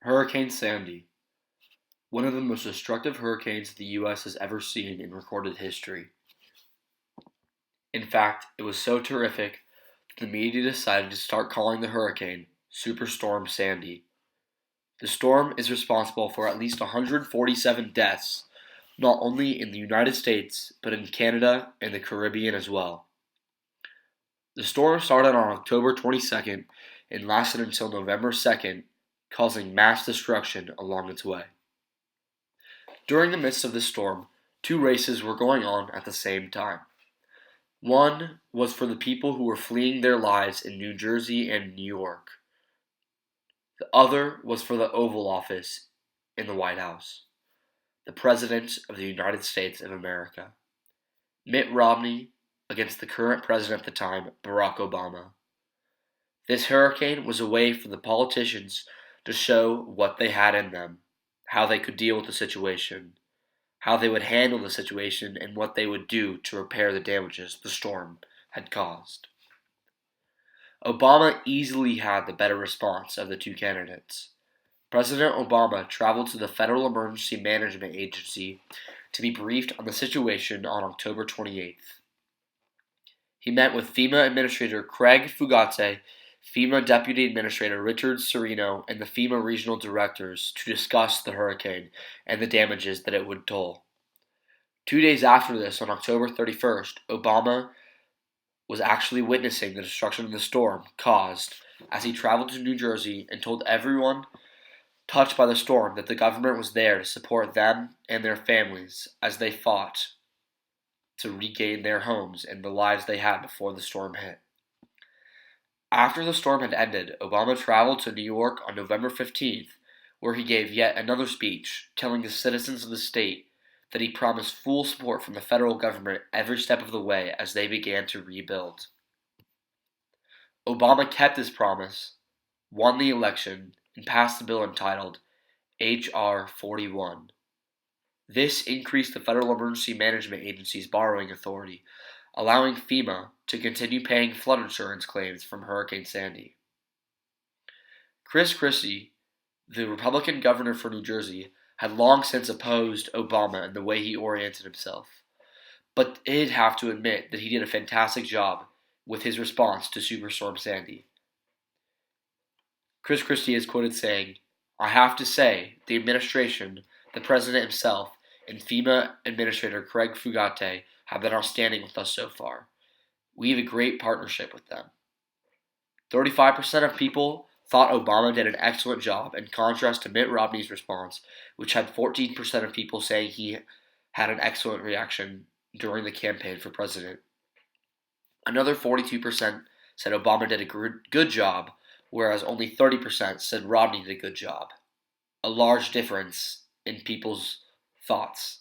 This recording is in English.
Hurricane Sandy, one of the most destructive hurricanes the U.S. has ever seen in recorded history. In fact, it was so terrific that the media decided to start calling the hurricane Superstorm Sandy. The storm is responsible for at least 147 deaths, not only in the United States, but in Canada and the Caribbean as well. The storm started on October 22nd and lasted until November 2nd, causing mass destruction along its way. During the midst of the storm, two races were going on at the same time. One was for the people who were fleeing their lives in New Jersey and New York. The other was for the Oval Office in the White House, the President of the United States of America, Mitt Romney against the current president at the time, Barack Obama. This hurricane was a way for the politicians to show what they had in them, how they could deal with the situation, how they would handle the situation, and what they would do to repair the damages the storm had caused. Obama easily had the better response of the two candidates. President Obama traveled to the Federal Emergency Management Agency to be briefed on the situation on October 28th. He met with FEMA Administrator Craig Fugate, FEMA Deputy Administrator Richard Serino, and the FEMA Regional Directors to discuss the hurricane and the damages that it would toll. 2 days after this, on October 31st, Obama was actually witnessing the destruction the storm caused as he traveled to New Jersey and told everyone touched by the storm that the government was there to support them and their families as they fought to regain their homes and the lives they had before the storm hit. After the storm had ended, Obama traveled to New York on November 15th, where he gave yet another speech telling the citizens of the state that he promised full support from the federal government every step of the way as they began to rebuild. Obama kept his promise, won the election, and passed the bill entitled H.R. 41. This increased the Federal Emergency Management Agency's borrowing authority, allowing FEMA to continue paying flood insurance claims from Hurricane Sandy. Chris Christie, the Republican governor for New Jersey, had long since opposed Obama and the way he oriented himself, but did have to admit that he did a fantastic job with his response to Superstorm Sandy. Chris Christie is quoted saying, "I have to say, the administration, the president himself, and FEMA Administrator Craig Fugate have been outstanding with us so far. We have a great partnership with them." 35% of people thought Obama did an excellent job, in contrast to Mitt Romney's response, which had 14% of people saying he had an excellent reaction during the campaign for president. Another 42% said Obama did a good job, whereas only 30% said Romney did a good job. A large difference in people's thoughts.